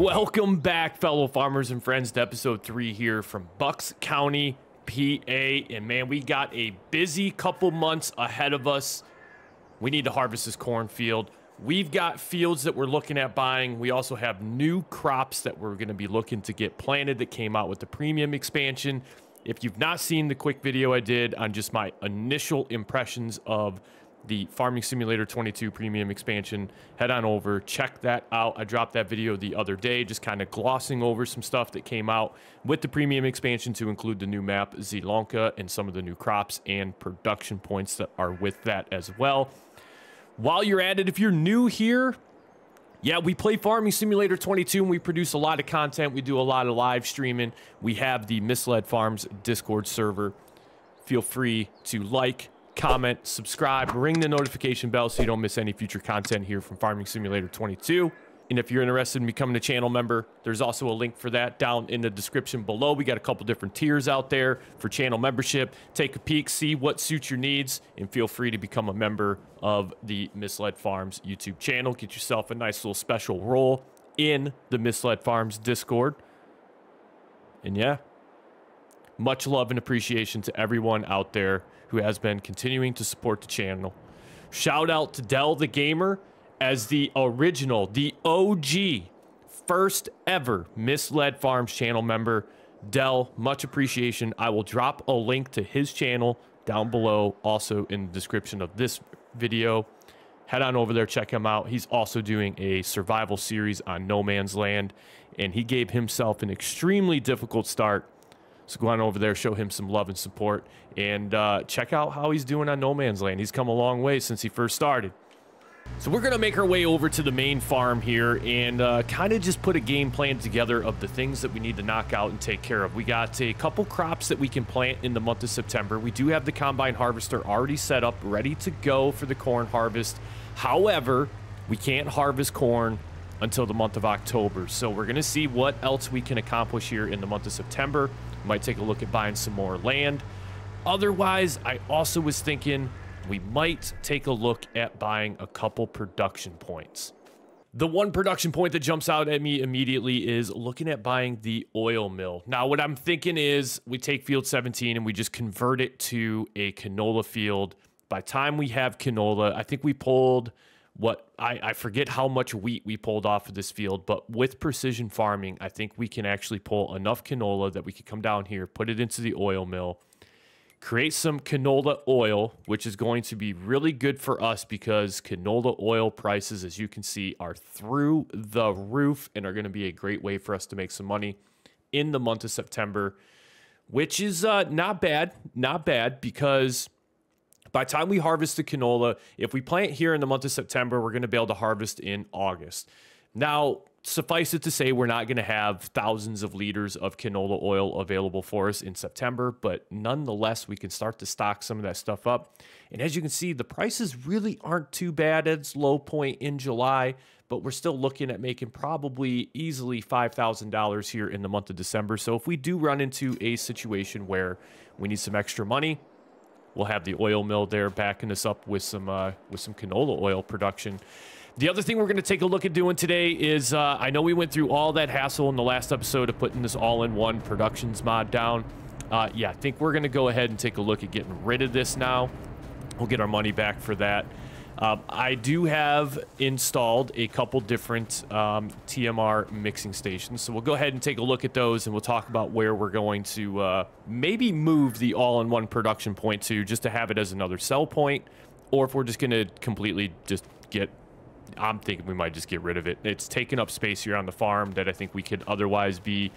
Welcome back, fellow farmers and friends, to episode 3 here from Bucks County, PA. And man, we got a busy couple months ahead of us. We need to harvest this cornfield. We've got fields that we're looking at buying. We also have new crops that we're going to be looking to get planted that came out with the premium expansion. If you've not seen the quick video I did on just my initial impressions of the Farming Simulator 22 premium expansion, head on over, check that out. I dropped that video the other day, just kind of glossing over some stuff that came out with the premium expansion to include the new map Zielonka and some of the new crops and production points that are with that as well. While you're at it, if you're new here, yeah, we play Farming Simulator 22 and we produce a lot of content. We do a lot of live streaming. We have the Misled Farms Discord server. Feel free to like, comment, subscribe, ring the notification bell so you don't miss any future content here from Farming Simulator 22. And if you're interested in becoming a channel member, there's also a link for that down in the description below. We got a couple different tiers out there for channel membership. Take a peek, see what suits your needs, and feel free to become a member of the Misled Farms YouTube channel. Get yourself a nice little special role in the Misled Farms Discord. And yeah, much love and appreciation to everyone out there who has been continuing to support the channel. Shout out to DellTheGamer as the original, the OG, first ever Misled Farms channel member. Dell, much appreciation. I will drop a link to his channel down below, also in the description of this video. Head on over there, check him out. He's also doing a survival series on No Man's Land, and he gave himself an extremely difficult start. So go on over there, show him some love and support, and check out how he's doing on No Man's Land. He's come a long way since he first started. So we're going to make our way over to the main farm here and kind of just put a game plan together of the things that we need to knock out and take care of. We got a couple crops that we can plant in the month of September. We do have the combine harvester already set up, ready to go for the corn harvest. However, we can't harvest corn until the month of October. So we're going to see what else we can accomplish here in the month of September. Might take a look at buying some more land. Otherwise, I also was thinking we might take a look at buying a couple production points. The one production point that jumps out at me immediately is looking at buying the oil mill. Now, what I'm thinking is we take field 17 and we just convert it to a canola field. By the time we have canola, I think we pulled what I forget how much wheat we pulled off of this field, but with precision farming, I think we can actually pull enough canola that we could come down here, put it into the oil mill, create some canola oil, which is going to be really good for us because canola oil prices, as you can see, are through the roof and are going to be a great way for us to make some money in the month of September, which is not bad because by the time we harvest the canola, if we plant here in the month of September, we're going to be able to harvest in August. Now, suffice it to say, we're not going to have thousands of liters of canola oil available for us in September, but nonetheless, we can start to stock some of that stuff up. And as you can see, the prices really aren't too bad at its low point in July, but we're still looking at making probably easily $5,000 here in the month of December. So if we do run into a situation where we need some extra money, we'll have the oil mill there backing us up with some canola oil production. The other thing we're going to take a look at doing today is, I know we went through all that hassle in the last episode of putting this all-in-one productions mod down. Yeah, I think we're going to go ahead and take a look at getting rid of this now. We'll get our money back for that. I do have installed a couple different TMR mixing stations, so we'll go ahead and take a look at those, and we'll talk about where we're going to maybe move the all-in-one production point to, just to have it as another sell point, or if we're just going to completely just get, I'm thinking we might just get rid of it. It's taking up space here on the farm that I think we could otherwise be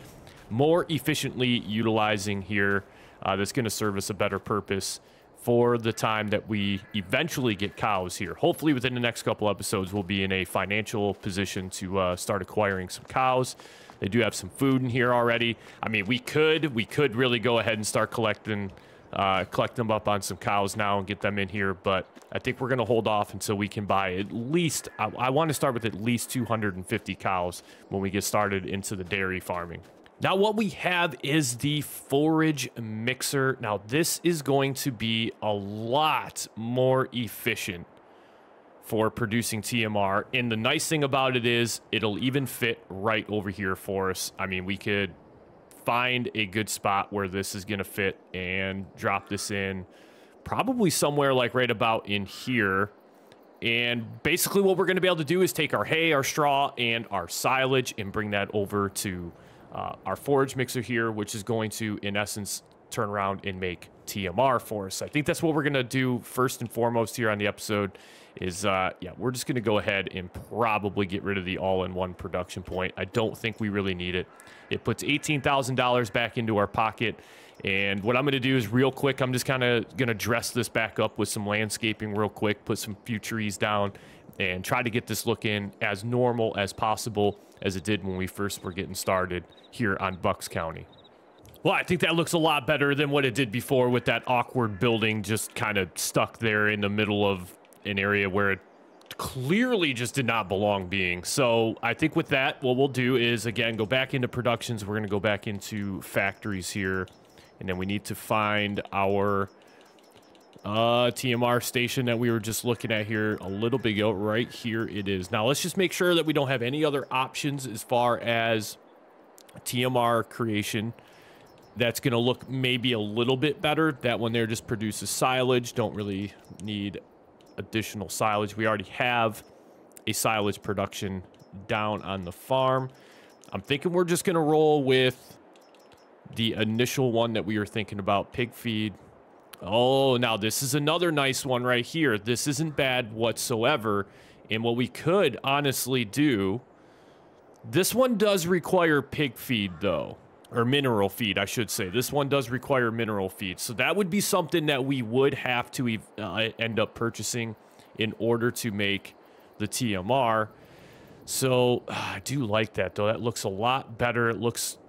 more efficiently utilizing here. That's going to serve us a better purpose for the time that we eventually get cows here. Hopefully within the next couple episodes, we'll be in a financial position to start acquiring some cows. They do have some food in here already. I mean, we could really go ahead and start collecting them up on some cows now and get them in here, but I think we're going to hold off until we can buy at least, I want to start with at least 250 cows when we get started into the dairy farming. Now, what we have is the forage mixer. Now, this is going to be a lot more efficient for producing TMR. And the nice thing about it is it'll even fit right over here for us. I mean, we could find a good spot where this is going to fit and drop this in probably somewhere like right about in here. And basically what we're going to be able to do is take our hay, our straw, and our silage and bring that over to our forage mixer here, which is going to, in essence, turn around and make TMR for us. I think that's what we're going to do first and foremost here on the episode is, yeah, we're just going to go ahead and probably get rid of the all-in-one production point. I don't think we really need it. It puts $18,000 back into our pocket. And what I'm going to do is real quick, I'm just kind of going to dress this back up with some landscaping real quick, put some few trees down, and try to get this looking as normal as possible as it did when we first were getting started here on Bucks County. Well, I think that looks a lot better than what it did before with that awkward building just kind of stuck there in the middle of an area where it clearly just did not belong being. So I think with that, what we'll do is, again, go back into productions. We're going to go back into factories here. And then we need to find our TMR station that we were just looking at here a little bit ago. Right here it is. Now, let's just make sure that we don't have any other options as far as TMR creation. That's going to look maybe a little bit better. That one there just produces silage. Don't really need additional silage. We already have a silage production down on the farm. I'm thinking we're just going to roll with the initial one that we were thinking about, pig feed. Oh, now this is another nice one right here. This isn't bad whatsoever. And what we could honestly do, this one does require pig feed though, or mineral feed, I should say. This one does require mineral feed. So that would be something that we would have to end up purchasing in order to make the TMR. So I do like that though. That looks a lot better.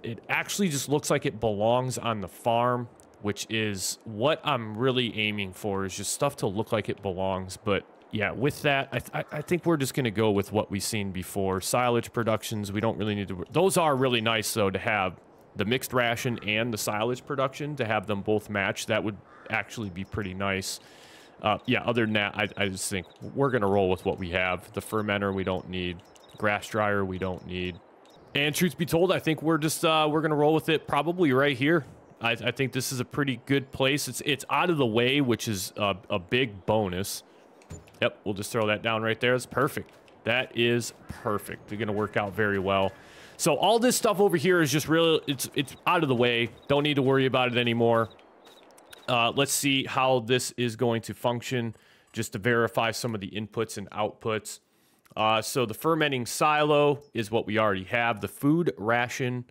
It actually just looks like it belongs on the farm, which is what I'm really aiming for, is just stuff to look like it belongs. But yeah, with that, I think we're just going to go with what we've seen before. Silage productions, we don't really need to. Those are really nice though, to have the mixed ration and the silage production, to have them both match. That would actually be pretty nice. Yeah, other than that, I just think we're going to roll with what we have. The fermenter we don't need. Grass dryer we don't need. And truth be told, I think we're just we're gonna roll with it probably right here. I think this is a pretty good place. It's out of the way, which is a big bonus. Yep, we'll just throw that down right there. It's perfect. That is perfect. They're gonna work out very well. So all this stuff over here is just really, it's out of the way. Don't need to worry about it anymore. Let's see how this is going to function, just to verify some of the inputs and outputs. So the fermenting silo is what we already have. The food ration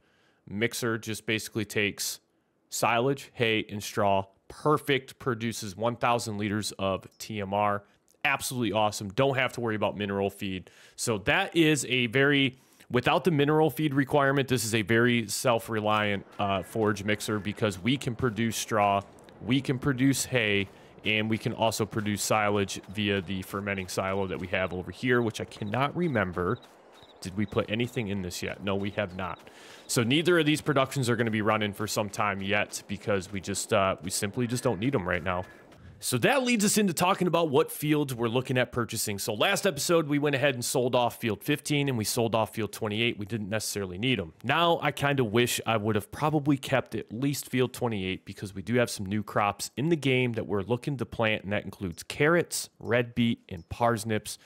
mixer just basically takes silage, hay, and straw. Perfect. Produces 1,000 liters of TMR. Absolutely awesome. Don't have to worry about mineral feed. So that is a very, without the mineral feed requirement, this is a very self-reliant forage mixer, because we can produce straw, we can produce hay, and we can also produce silage via the fermenting silo that we have over here, which I cannot remember. Did we put anything in this yet? No, we have not. So neither of these productions are going to be running for some time yet, because we simply just don't need them right now. So that leads us into talking about what fields we're looking at purchasing. So last episode, we went ahead and sold off field 15 and we sold off field 28. We didn't necessarily need them. Now, I kind of wish I would have probably kept at least field 28, because we do have some new crops in the game that we're looking to plant, and that includes carrots, red beet, and parsnips.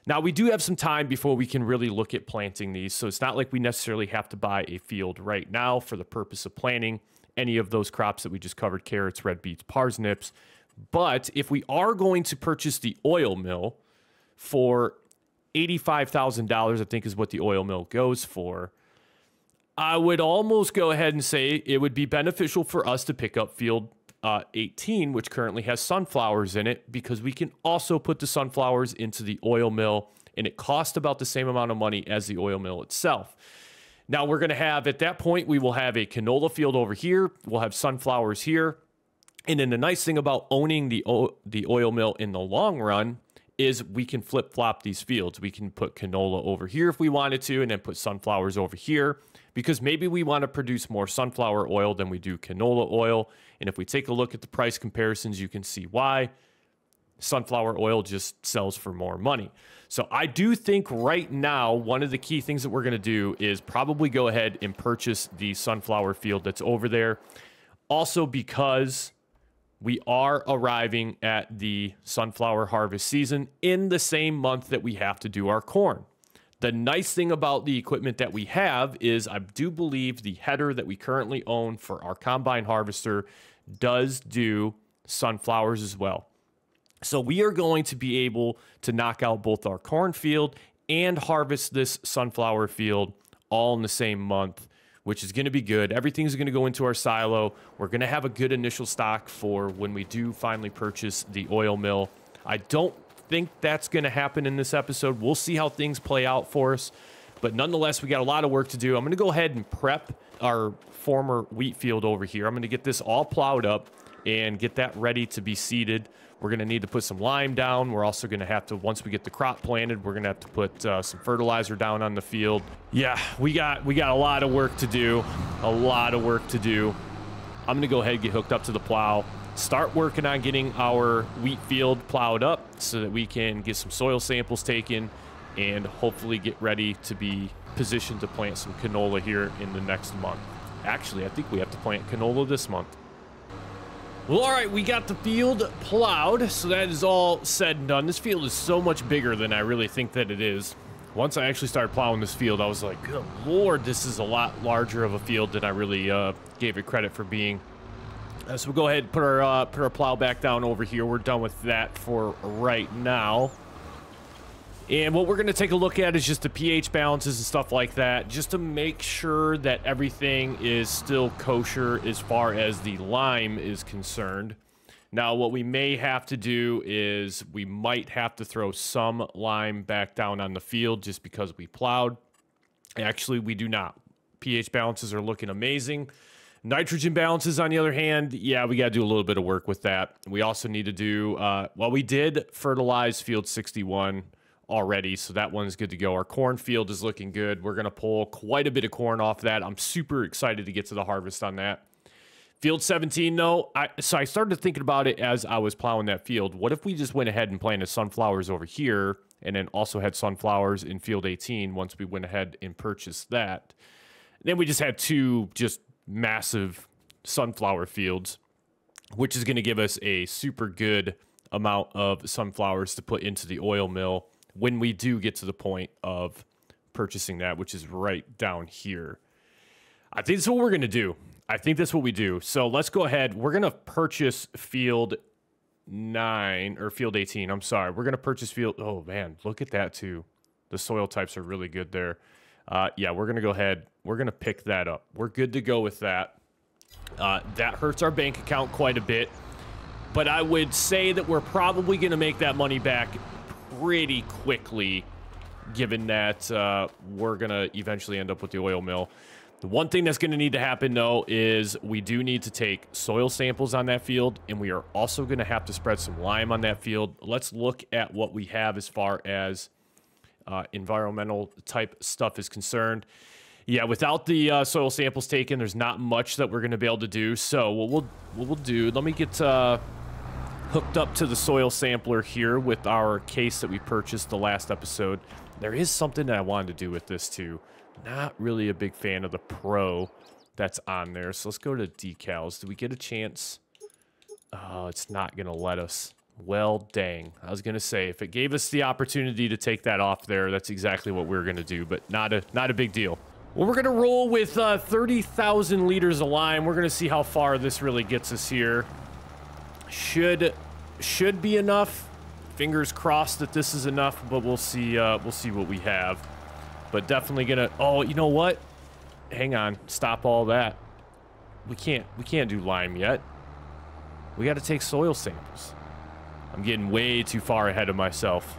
Now, we do have some time before we can really look at planting these, so it's not like we necessarily have to buy a field right now for the purpose of planting any of those crops that we just covered: carrots, red beets, parsnips. But if we are going to purchase the oil mill for $85,000, I think is what the oil mill goes for, I would almost go ahead and say it would be beneficial for us to pick up field 18, which currently has sunflowers in it, because we can also put the sunflowers into the oil mill, and it costs about the same amount of money as the oil mill itself. Now, we're going to have, at that point, we will have a canola field over here. We'll have sunflowers here. And then the nice thing about owning the oil mill in the long run is we can flip-flop these fields. We can put canola over here if we wanted to, and then put sunflowers over here, because maybe we want to produce more sunflower oil than we do canola oil. And if we take a look at the price comparisons, you can see why. sunflower oil just sells for more money. So I do think right now, one of the key things that we're going to do is probably go ahead and purchase the sunflower field that's over there. Also because we are arriving at the sunflower harvest season in the same month that we have to do our corn. The nice thing about the equipment that we have is I do believe the header that we currently own for our combine harvester does do sunflowers as well. So we are going to be able to knock out both our cornfield and harvest this sunflower field all in the same month, which is going to be good. Everything's going to go into our silo. We're going to have a good initial stock for when we do finally purchase the oil mill. I don't think that's going to happen in this episode. We'll see how things play out for us. But nonetheless, we got a lot of work to do. I'm going to go ahead and prep our former wheat field over here. I'm going to get this all plowed up and get that ready to be seeded. We're going to need to put some lime down. We're also going to have to, once we get the crop planted, we're going to have to put some fertilizer down on the field. Yeah, we got a lot of work to do. A lot of work to do. I'm going to go ahead and get hooked up to the plow. Start working on getting our wheat field plowed up so that we can get some soil samples taken and hopefully get ready to be positioned to plant some canola here in the next month. Actually, I think we have to plant canola this month. Well, all right, we got the field plowed, so that is all said and done. This field is so much bigger than I really think that it is. Once I actually started plowing this field, I was like, good Lord, this is a lot larger of a field than I really gave it credit for being. So we'll go ahead and put our plow back down over here. We're done with that for right now. And what we're going to take a look at is just the pH balances and stuff like that, just to make sure that everything is still kosher as far as the lime is concerned. Now, what we may have to do is we might have to throw some lime back down on the field just because we plowed. Actually, we do not. pH balances are looking amazing. Nitrogen balances, on the other hand, yeah, we got to do a little bit of work with that. We also need to do, well, we did fertilize field 61 already, so that one's good to go. Our cornfield is looking good. We're going to pull quite a bit of corn off that. I'm super excited to get to the harvest on that. Field 17, though, so I started thinking about it as I was plowing that field. What if we just went ahead and planted sunflowers over here and then also had sunflowers in field 18 once we went ahead and purchased that? And then we just had two just massive sunflower fields, which is going to give us a super good amount of sunflowers to put into the oil mill when we do get to the point of purchasing that, which is right down here. I think that's what we're going to do. I think that's what we do. So let's go ahead. We're going to purchase field 9 or field 18. I'm sorry. We're going to purchase field. Oh, man, look at that, too. The soil types are really good there. Yeah, we're going to go ahead. We're going to pick that up. We're good to go with that. That hurts our bank account quite a bit. But I would say that we're probably going to make that money back pretty quickly, given that we're going to eventually end up with the oil mill. The one thing that's going to need to happen, though, is we do need to take soil samples on that field, and we are also going to have to spread some lime on that field. Let's look at what we have as far as environmental type stuff is concerned. Yeah, without the soil samples taken, there's not much that we're going to be able to do. So what we'll do, let me get hooked up to the soil sampler here with our case that we purchased the last episode. There is something that I wanted to do with this, too. Not really a big fan of the Pro that's on there. So let's go to decals. Do we get a chance? Oh, it's not going to let us. Well, dang. I was going to say, if it gave us the opportunity to take that off there, that's exactly what we were going to do, but not a big deal. Well, we're going to roll with 30,000 liters of lime. We're going to see how far this really gets us here. Should be enough. Fingers crossed that this is enough, but we'll see what we have. But definitely gonna, oh, you know what? Hang on, stop all that. We can't do lime yet. We got to take soil samples. I'm getting way too far ahead of myself.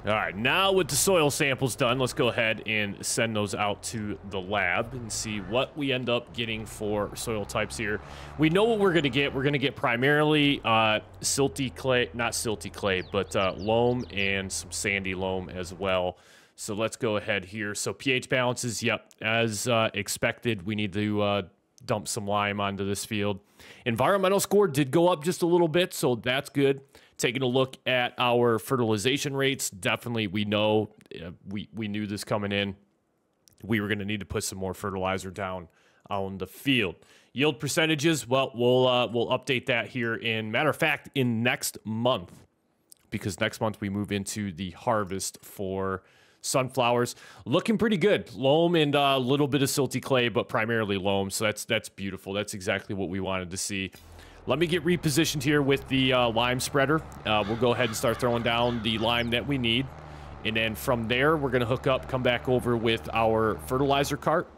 All right, now with the soil samples done, let's go ahead and send those out to the lab and see what we end up getting for soil types here. We know what we're going to get. We're going to get primarily silty clay, not silty clay, but loam and some sandy loam as well. So let's go ahead here. So pH balances, yep, as expected, we need to dump some lime onto this field. Environmental score did go up just a little bit, so that's good. Taking a look at our fertilization rates, definitely we know, we knew this coming in. We were going to need to put some more fertilizer down on the field. Yield percentages, well, we'll update that here in, matter of fact, in next month, because next month we move into the harvest for sunflowers. Looking pretty good. Loam and a little bit of silty clay, but primarily loam, so that's beautiful. That's exactly what we wanted to see. Let me get repositioned here with the lime spreader. We'll go ahead and start throwing down the lime that we need. And then from there, we're going to hook up, come back over with our fertilizer cart.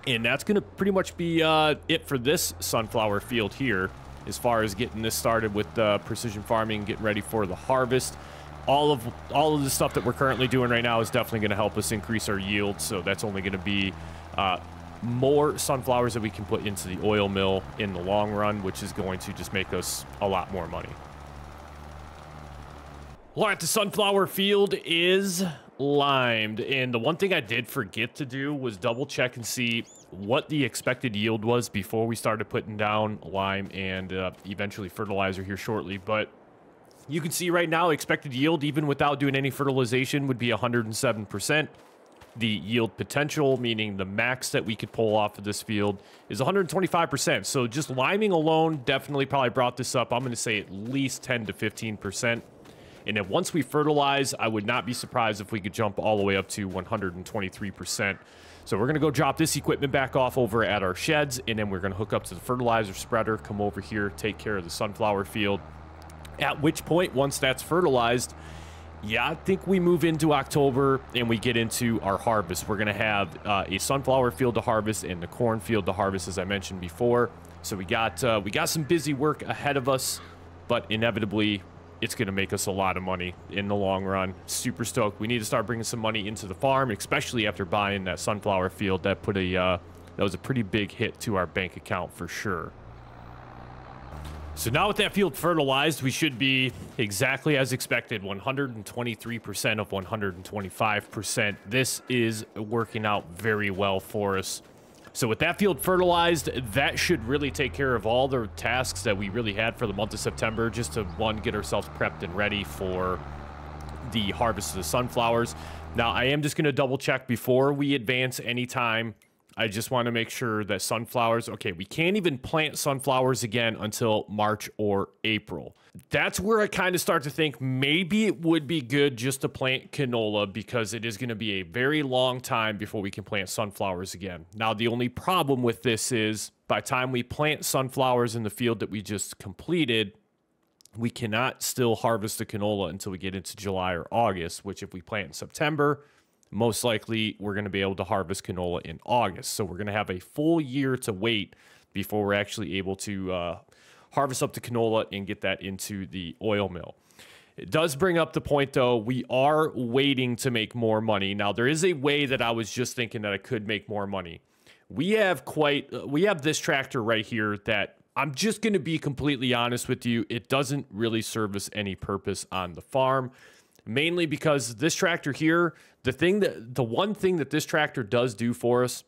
And that's going to pretty much be it for this sunflower field here, as far as getting this started with precision farming, getting ready for the harvest. All of the stuff that we're currently doing right now is definitely going to help us increase our yield. So that's only going to be more sunflowers that we can put into the oil mill in the long run, which is going to just make us a lot more money. All right, the sunflower field is limed, and the one thing I did forget to do was double check and see what the expected yield was before we started putting down lime and eventually fertilizer here shortly. But you can see right now expected yield, even without doing any fertilization, would be 107%. The yield potential, meaning the max that we could pull off of this field, is 125%. So just liming alone definitely probably brought this up. I'm going to say at least 10 to 15%. And then once we fertilize, I would not be surprised if we could jump all the way up to 123%. So we're going to go drop this equipment back off over at our sheds, and then we're going to hook up to the fertilizer spreader, come over here, take care of the sunflower field. At which point, once that's fertilized, yeah, I think we move into October and we get into our harvest. We're going to have a sunflower field to harvest and the corn field to harvest, as I mentioned before. So we got some busy work ahead of us, but inevitably it's going to make us a lot of money in the long run. Super stoked. We need to start bringing some money into the farm, especially after buying that sunflower field. That put that was a pretty big hit to our bank account for sure. So now with that field fertilized, we should be exactly as expected, 123% of 125%. This is working out very well for us. So with that field fertilized, that should really take care of all the tasks that we really had for the month of September, just to, one, get ourselves prepped and ready for the harvest of the sunflowers. Now, I am just going to double check before we advance any time. I just want to make sure that sunflowers, okay, we can't even plant sunflowers again until March or April. That's where I kind of start to think maybe it would be good just to plant canola, because it is going to be a very long time before we can plant sunflowers again. Now, the only problem with this is by the time we plant sunflowers in the field that we just completed, we cannot still harvest the canola until we get into July or August, which if we plant in September, most likely we're going to be able to harvest canola in August. So we're going to have a full year to wait before we're actually able to harvest up the canola and get that into the oil mill. It does bring up the point, though, we are waiting to make more money. Now, there is a way that I was just thinking that I could make more money. We have this tractor right here that I'm just going to be completely honest with you. It doesn't really serve us any purpose on the farm. Mainly because this tractor here, the one thing that this tractor does do for us,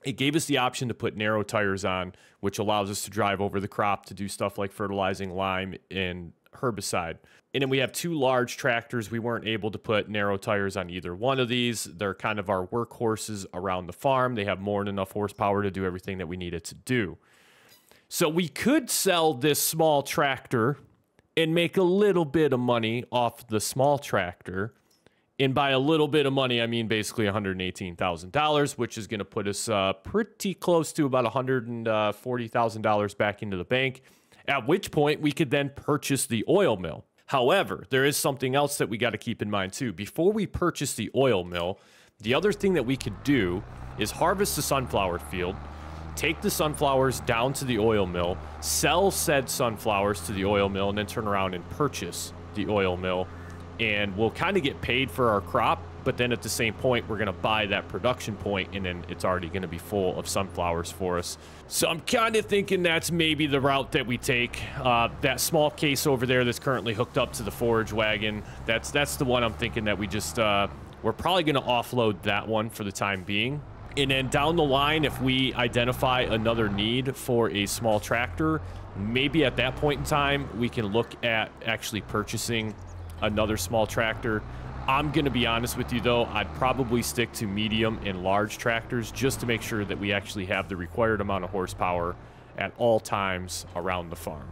it gave us the option to put narrow tires on, which allows us to drive over the crop to do stuff like fertilizing, lime, and herbicide. And then we have two large tractors. We weren't able to put narrow tires on either one of these. They're kind of our workhorses around the farm. They have more than enough horsepower to do everything that we need it to do. So we could sell this small tractor and make a little bit of money off the small tractor. And by a little bit of money, I mean basically $118,000, which is going to put us pretty close to about $140,000 back into the bank, at which point we could then purchase the oil mill. However, there is something else that we got to keep in mind too. Before we purchase the oil mill, the other thing that we could do is harvest the sunflower field, take the sunflowers down to the oil mill, sell said sunflowers to the oil mill, and then turn around and purchase the oil mill. And we'll kind of get paid for our crop, but then at the same point, we're going to buy that production point, and then it's already going to be full of sunflowers for us. So I'm kind of thinking that's maybe the route that we take. That small case over there that's currently hooked up to the forage wagon, that's the one I'm thinking that we just, we're probably going to offload that one for the time being. And then down the line, if we identify another need for a small tractor, Maybe at that point in time, we can look at actually purchasing another small tractor. I'm going to be honest with you, though. I'd probably stick to medium and large tractors just to make sure that we actually have the required amount of horsepower at all times around the farm.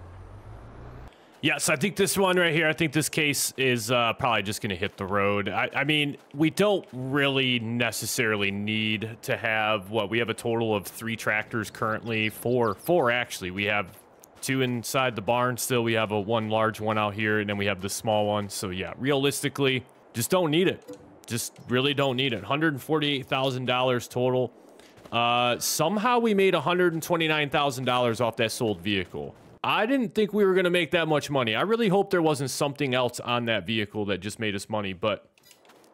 Yes, I think this one right here, I think this case is probably just going to hit the road. I mean, we don't really necessarily need to have, what, we have a total of 3 tractors currently, four actually. We have 2 inside the barn still. We have one large one out here, and then we have the small one. So yeah, realistically, just don't need it. Just really don't need it. $148,000 total. Somehow we made $129,000 off that sold vehicle. I didn't think we were going to make that much money. I really hope there wasn't something else on that vehicle that just made us money, but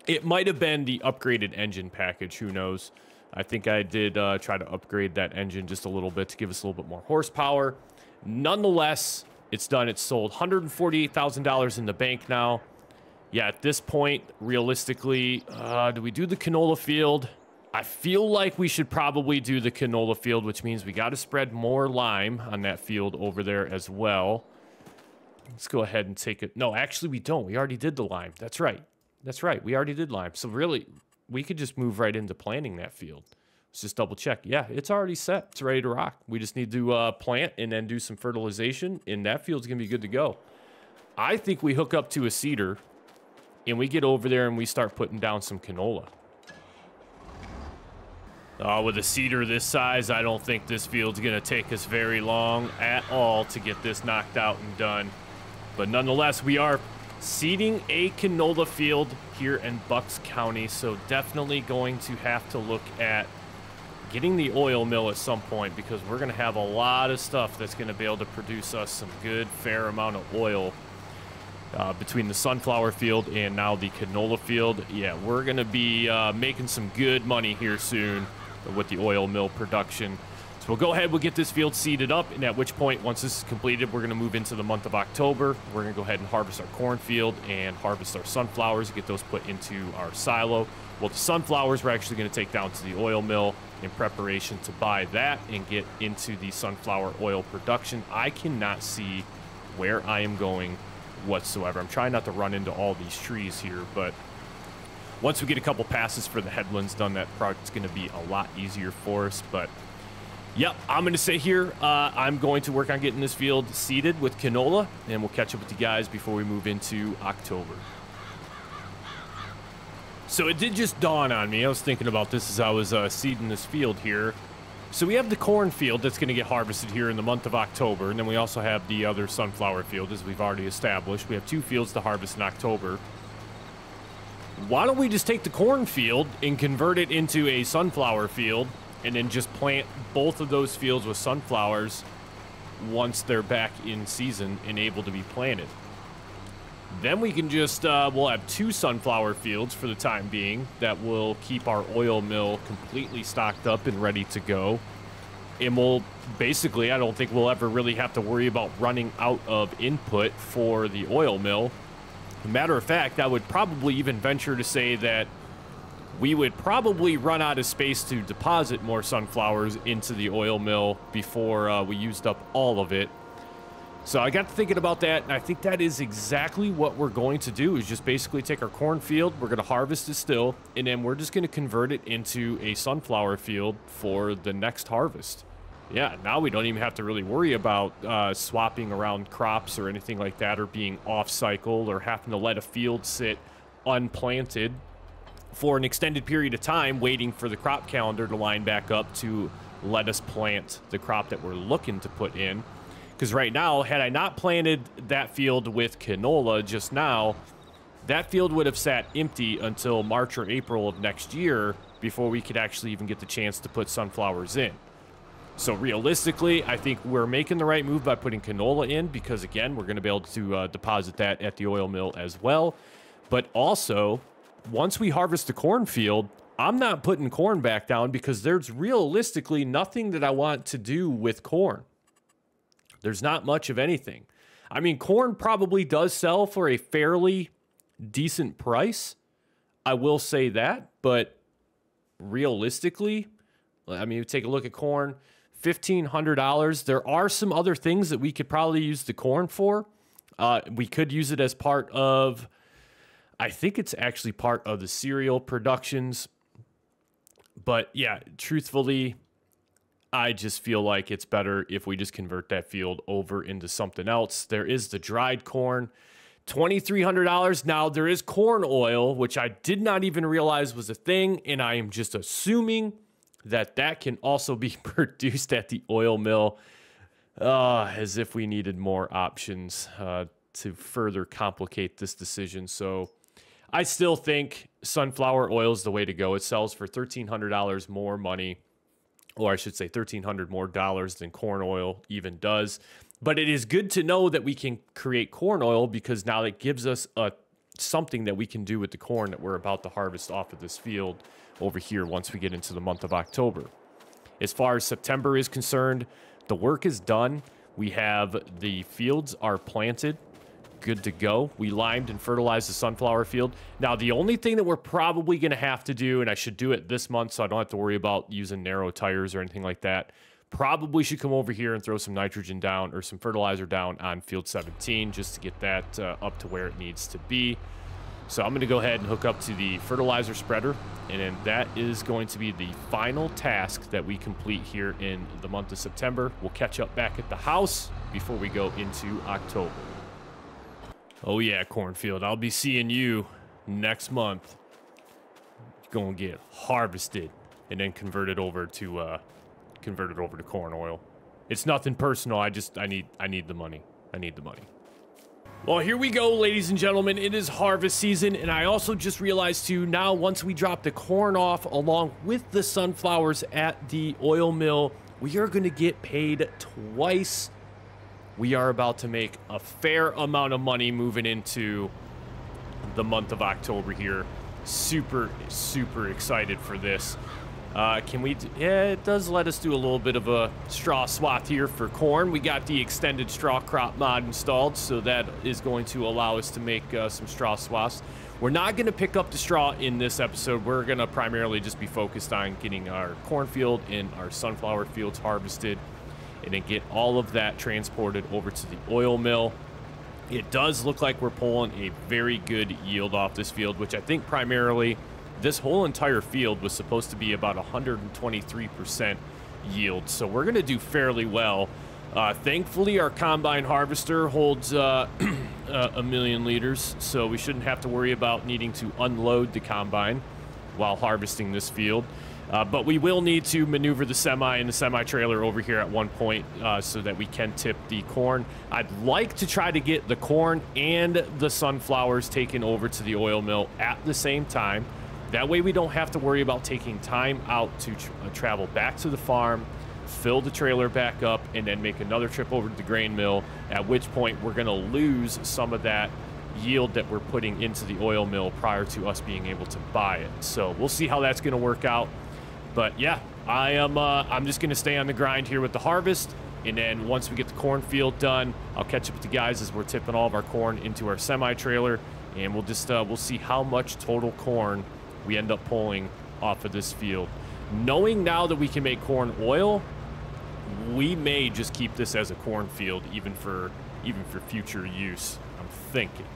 it might have been the upgraded engine package. Who knows? I think I did try to upgrade that engine just a little bit to give us a little bit more horsepower. Nonetheless, it's done. It's sold. $148,000 in the bank now. Yeah, at this point, realistically, do we do the canola field? I feel like we should probably do the canola field, which means we got to spread more lime on that field over there as well. Let's go ahead and take it. No, actually, we don't. We already did the lime. That's right. That's right. We already did lime. So really, we could just move right into planting that field. Let's just double check. Yeah, it's already set. It's ready to rock. We just need to plant and then do some fertilization, and that field's going to be good to go. I think we hook up to a seeder, and we get over there and we start putting down some canola. With a seeder this size, I don't think this field's going to take us very long at all to get this knocked out and done. But nonetheless, we are seeding a canola field here in Bucks County, so definitely going to have to look at getting the oil mill at some point, because we're going to have a lot of stuff that's going to be able to produce us some good, fair amount of oil. Between the sunflower field and now the canola field, yeah, we're going to be making some good money here soon with the oil mill production. So we'll go ahead, we'll get this field seeded up, and at which point, once this is completed, we're going to move into the month of October. We're going to go ahead and harvest our cornfield and harvest our sunflowers, get those put into our silo. Well, the sunflowers we're actually going to take down to the oil mill in preparation to buy that and get into the sunflower oil production. I cannot see where I am going whatsoever. I'm trying not to run into all these trees here, but once we get a couple passes for the headlands done, that project's going to be a lot easier for us. But yep, I'm going to say here, I'm going to work on getting this field seeded with canola, and we'll catch up with you guys before we move into October. So it did just dawn on me. I was thinking about this as I was seeding this field here. So we have the cornfield that's going to get harvested here in the month of October, and then we also have the other sunflower field, as we've already established. We have 2 fields to harvest in October. Why don't we just take the cornfield and convert it into a sunflower field, and then just plant both of those fields with sunflowers once they're back in season and able to be planted? Then we can just, we'll have 2 sunflower fields for the time being that will keep our oil mill completely stocked up and ready to go. And we'll basically, I don't think we'll ever really have to worry about running out of input for the oil mill. As a matter of fact, I would probably even venture to say that we would probably run out of space to deposit more sunflowers into the oil mill before we used up all of it. So I got to thinking about that, and I think that is exactly what we're going to do, is just basically take our cornfield, we're going to harvest it still, and then we're just going to convert it into a sunflower field for the next harvest. Yeah, now we don't even have to really worry about swapping around crops or anything like that, or being off-cycle, or having to let a field sit unplanted for an extended period of time, waiting for the crop calendar to line back up to let us plant the crop that we're looking to put in. Because right now, had I not planted that field with canola just now, that field would have sat empty until March or April of next year before we could actually even get the chance to put sunflowers in. So realistically, I think we're making the right move by putting canola in, because again, we're going to be able to deposit that at the oil mill as well. But also, once we harvest the cornfield, I'm not putting corn back down, because there's realistically nothing that I want to do with corn. There's not much of anything. I mean, corn probably does sell for a fairly decent price. I will say that, but realistically, I mean, take a look at corn. $1,500. There are some other things that we could probably use the corn for. We could use it as part of, I think it's actually part of the cereal productions. But yeah, truthfully, I just feel like it's better if we just convert that field over into something else. There is the dried corn, $2,300. Now, there is corn oil, which I did not even realize was a thing, and I am just assuming that that can also be produced at the oil mill, as if we needed more options to further complicate this decision. So I still think sunflower oil is the way to go. It sells for $1,300 more money, or I should say $1,300 more dollars than corn oil even does. But it is good to know that we can create corn oil, because now it gives us something that we can do with the corn that we're about to harvest off of this field over here once we get into the month of October. As far as September is concerned, the work is done. We have the fields are planted, good to go. We limed and fertilized the sunflower field. Now, the only thing that we're probably going to have to do, and I should do it this month so I don't have to worry about using narrow tires or anything like that, probably should come over here and throw some nitrogen down or some fertilizer down on field 17 just to get that up to where it needs to be. So I'm going to go ahead and hook up to the fertilizer spreader, and then that is going to be the final task that we complete here in the month of September. We'll catch up back at the house before we go into October. Oh yeah, cornfield, I'll be seeing you next month. You're going to get harvested and then converted over to corn oil. It's nothing personal. I need the money. I need the money. Well, here we go, ladies and gentlemen. It is harvest season, and I also just realized too, now once we drop the corn off along with the sunflowers at the oil mill, we are going to get paid twice. We are about to make a fair amount of money moving into the month of October here. Super, super excited for this. Yeah, it does let us do a little bit of a straw swath here for corn. We got the extended straw crop mod installed, so that is going to allow us to make some straw swaths. We're not going to pick up the straw in this episode. We're going to primarily just be focused on getting our cornfield and our sunflower fields harvested, and then get all of that transported over to the oil mill. It does look like we're pulling a very good yield off this field, which I think primarily this whole entire field was supposed to be about 123% yield. So we're going to do fairly well. Thankfully, our combine harvester holds a million liters, so we shouldn't have to worry about needing to unload the combine while harvesting this field. But we will need to maneuver the semi and the semi-trailer over here at one point so that we can tip the corn. I'd like to try to get the corn and the sunflowers taken over to the oil mill at the same time. That way we don't have to worry about taking time out to travel back to the farm, fill the trailer back up, and then make another trip over to the grain mill, at which point we're going to lose some of that yield that we're putting into the oil mill prior to us being able to buy it. So we'll see how that's going to work out. But yeah, I'm just going to stay on the grind here with the harvest, and then once we get the cornfield done, I'll catch up with the guys as we're tipping all of our corn into our semi-trailer, and we'll see how much total corn we end up pulling off of this field. Knowing now that we can make corn oil, we may just keep this as a cornfield even for future use, I'm thinking.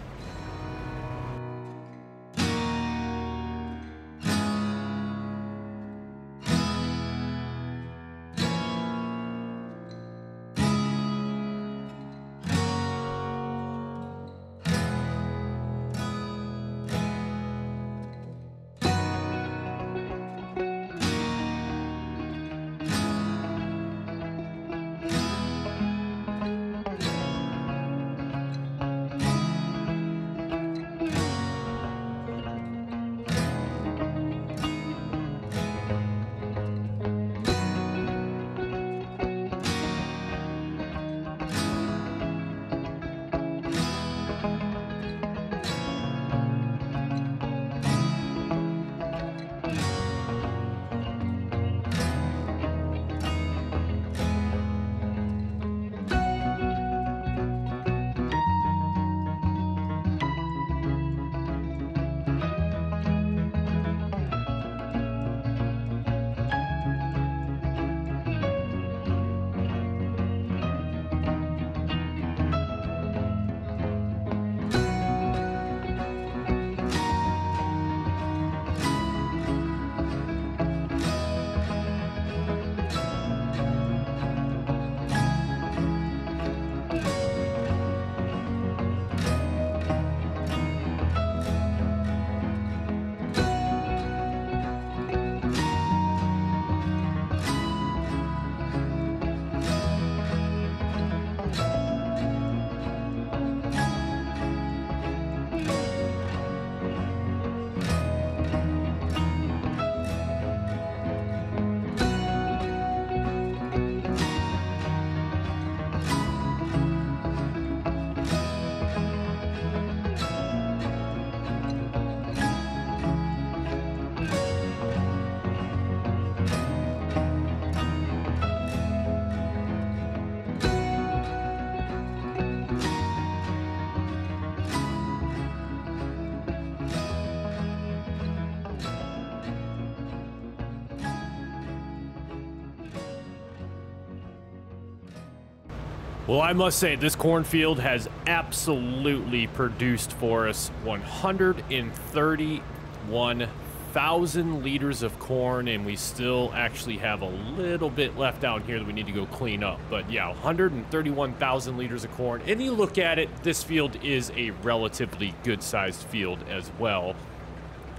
Well, I must say, this cornfield has absolutely produced for us 131,000 liters of corn, and we still actually have a little bit left down here that we need to go clean up. But yeah, 131,000 liters of corn. And you look at it, this field is a relatively good-sized field as well.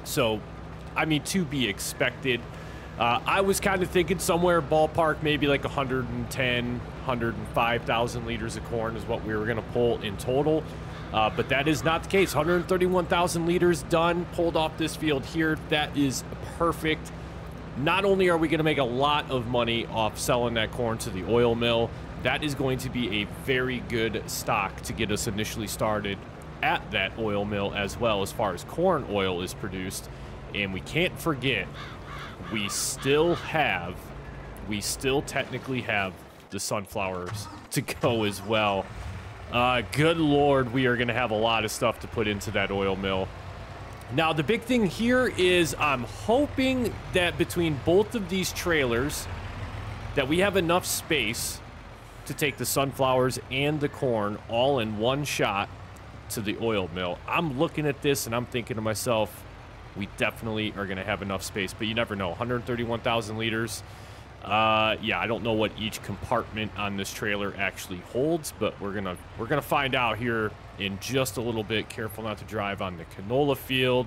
So, I mean, to be expected. I was kind of thinking somewhere ballpark, maybe like 105,000 liters of corn is what we were going to pull in total. But that is not the case. 131,000 liters done, pulled off this field here. That is perfect. Not only are we going to make a lot of money off selling that corn to the oil mill, that is going to be a very good stock to get us initially started at that oil mill as well, as far as corn oil is produced. And we can't forget, we still technically have the sunflowers to go as well. Good Lord, we are going to have a lot of stuff to put into that oil mill. Now, the big thing here is I'm hoping that between both of these trailers that we have enough space to take the sunflowers and the corn all in one shot to the oil mill. I'm looking at this and I'm thinking to myself, we definitely are going to have enough space, but you never know. 131,000 liters. Yeah, I don't know what each compartment on this trailer actually holds, but we're gonna find out here in just a little bit. Careful not to drive on the canola field.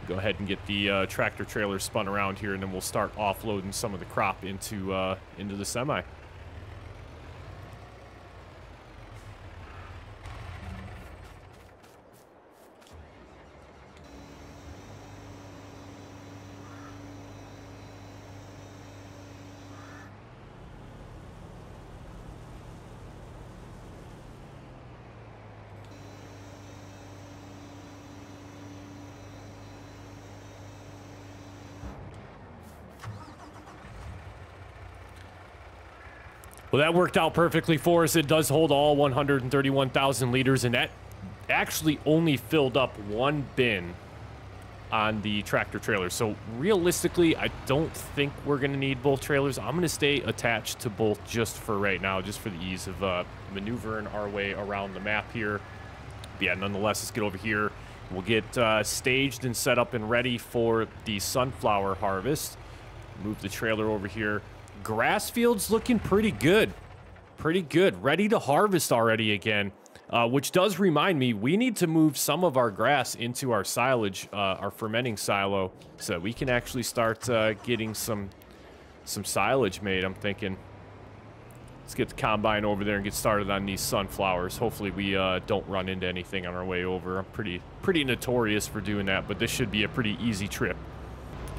Go ahead and get the tractor trailer spun around here, and then we'll start offloading some of the crop into the semi. Well, that worked out perfectly for us. It does hold all 131,000 liters, and that actually only filled up one bin on the tractor trailer. So realistically, I don't think we're going to need both trailers. I'm going to stay attached to both just for right now, just for the ease of maneuvering our way around the map here. But yeah, nonetheless, let's get over here. We'll get staged and set up and ready for the sunflower harvest. Move the trailer over here. Grass field's looking pretty good. Pretty good. Ready to harvest already again. Which does remind me, we need to move some of our grass into our silage, our fermenting silo, so we can actually start getting some silage made, I'm thinking. Let's get the combine over there and get started on these sunflowers. Hopefully we don't run into anything on our way over. I'm pretty notorious for doing that, but this should be a pretty easy trip.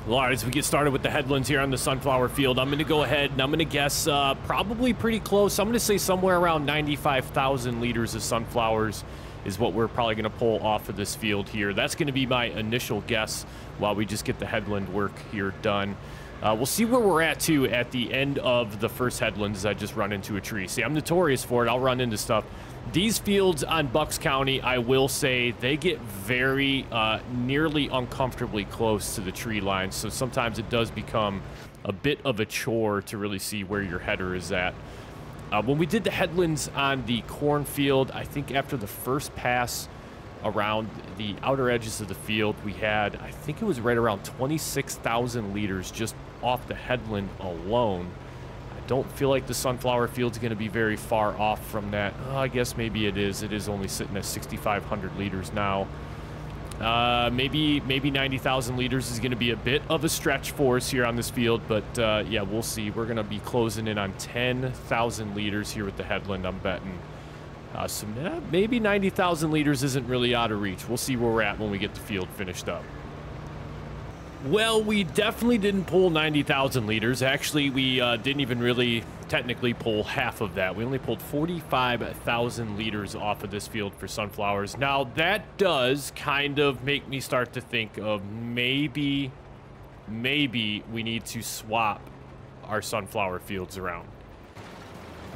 Well, all right, as we get started with the headlands here on the sunflower field, I'm going to go ahead and I'm going to guess probably pretty close. I'm going to say somewhere around 95,000 liters of sunflowers is what we're probably going to pull off of this field here. That's going to be my initial guess while we just get the headland work here done. We'll see where we're at, too, at the end of the first headlands as I just run into a tree. See, I'm notorious for it. I'll run into stuff. These fields on Bucks County, I will say, they get very nearly uncomfortably close to the tree line, so sometimes it does become a bit of a chore to really see where your header is at. When we did the headlands on the cornfield, I think after the first pass around the outer edges of the field, we had, I think it was right around 26,000 liters just off the headland alone. I don't feel like the sunflower field's going to be very far off from that. I guess maybe it is. It is only sitting at 6,500 liters now. Maybe 90,000 liters is going to be a bit of a stretch for us here on this field, but yeah, we'll see. We're going to be closing in on 10,000 liters here with the headland, I'm betting. So maybe 90,000 liters isn't really out of reach. We'll see where we're at when we get the field finished up. Well, we definitely didn't pull 90,000 liters. Actually, we didn't even really technically pull half of that. We only pulled 45,000 liters off of this field for sunflowers. Now, that does kind of make me start to think of maybe we need to swap our sunflower fields around.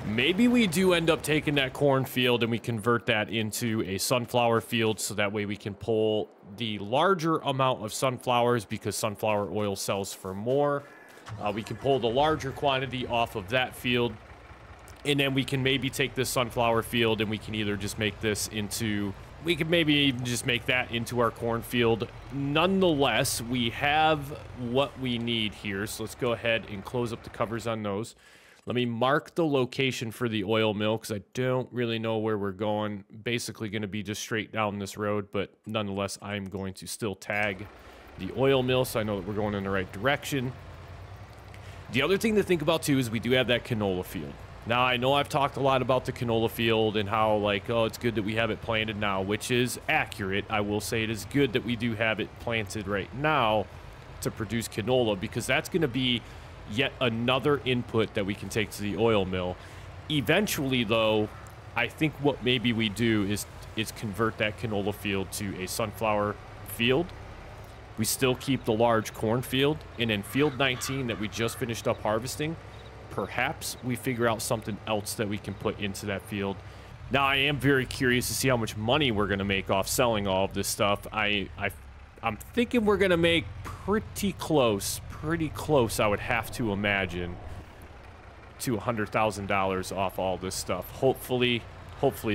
Maybe we do end up taking that cornfield and we convert that into a sunflower field, so that way we can pull the larger amount of sunflowers because sunflower oil sells for more. We can pull the larger quantity off of that field, And then we can maybe take this sunflower field and we can either just make this into, we could maybe even just make that into our cornfield. Nonetheless, we have what we need here. So let's go ahead and close up the covers on those. Let me mark the location for the oil mill because I don't really know where we're going. Basically going to be just straight down this road, but nonetheless, I'm going to still tag the oil mill so I know that we're going in the right direction. The other thing to think about too is we do have that canola field. Now, I know I've talked a lot about the canola field and how, like, oh, it's good that we have it planted now, which is accurate. I will say it is good that we do have it planted right now to produce canola because that's going to be yet another input that we can take to the oil mill. Eventually, though, I think what maybe we do is convert that canola field to a sunflower field. We still keep the large cornfield, and in field 19 that we just finished up harvesting, perhaps we figure out something else that we can put into that field. Now, I am very curious to see how much money we're going to make off selling all of this stuff. I'm thinking we're going to make pretty close, I would have to imagine, to $100,000 off all this stuff. Hopefully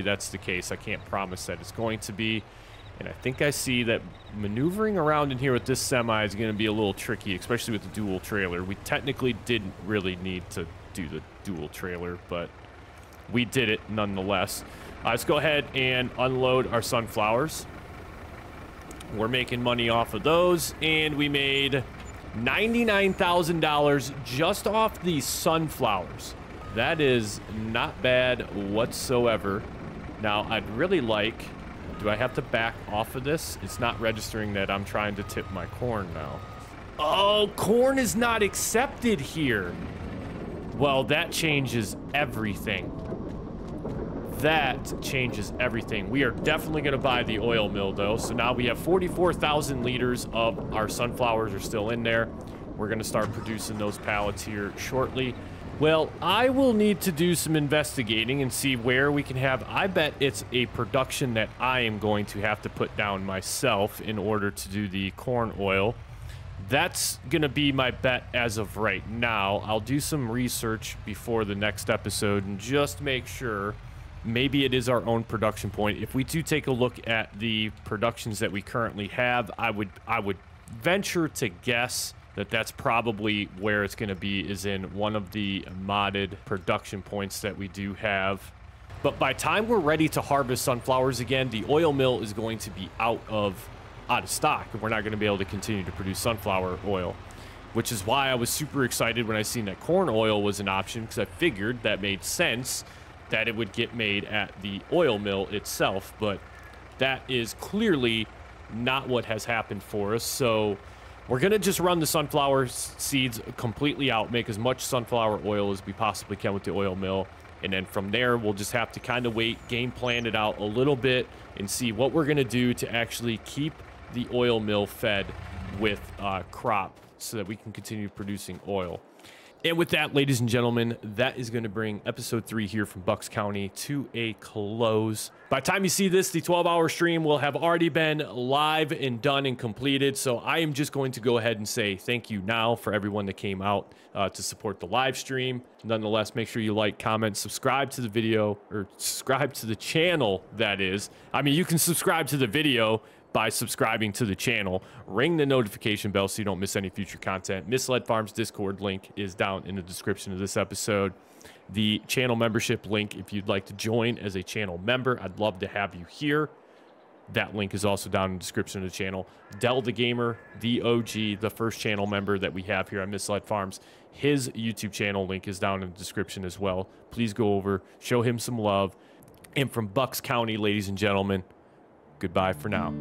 that's the case. I can't promise that it's going to be. And I think I see that maneuvering around in here with this semi is going to be a little tricky, especially with the dual trailer. We technically didn't really need to do the dual trailer, but we did it nonetheless. Let's go ahead and unload our sunflowers. We're making money off of those, and we made $99,000 just off these sunflowers. That is not bad whatsoever. Now, I'd really like... Do I have to back off of this? It's not registering that I'm trying to tip my corn now. Oh, corn is not accepted here. Well, that changes everything. That changes everything. We are definitely going to buy the oil mill, though. So now we have 44,000 liters of our sunflowers are still in there. We're going to start producing those pallets here shortly. Well, I will need to do some investigating and see where we can have... I bet it's a production that I am going to have to put down myself in order to do the corn oil. That's going to be my bet as of right now. I'll do some research before the next episode and just make sure maybe it is our own production point. If we do take a look at the productions that we currently have, I would venture to guess that that's probably where it's going to be, is in one of the modded production points that we do have. But by the time we're ready to harvest sunflowers again, the oil mill is going to be out of stock, and we're not going to be able to continue to produce sunflower oil, which is why I was super excited when I seen that corn oil was an option, because I figured that made sense that it would get made at the oil mill itself. But that is clearly not what has happened for us. So we're going to just run the sunflower seeds completely out, make as much sunflower oil as we possibly can with the oil mill. And then from there, we'll just have to kind of wait, game plan it out a little bit, and see what we're going to do to actually keep the oil mill fed with crop so that we can continue producing oil. And with that, ladies and gentlemen, that is going to bring episode 3 here from Bucks County to a close. By the time you see this, the 12-hour stream will have already been live and done and completed. So I am just going to go ahead and say thank you now for everyone that came out to support the live stream. Nonetheless, make sure you like, comment, subscribe to the video, or subscribe to the channel, that is. I mean, you can subscribe to the video by subscribing to the channel. Ring the notification bell so you don't miss any future content. Misled Farms Discord link is down in the description of this episode. The channel membership link, if you'd like to join as a channel member, I'd love to have you here. That link is also down in the description of the channel. DellTheGamer, the OG, the first channel member that we have here on Misled Farms, his YouTube channel link is down in the description as well. Please go over, show him some love. And from Bucks County, ladies and gentlemen, goodbye for now.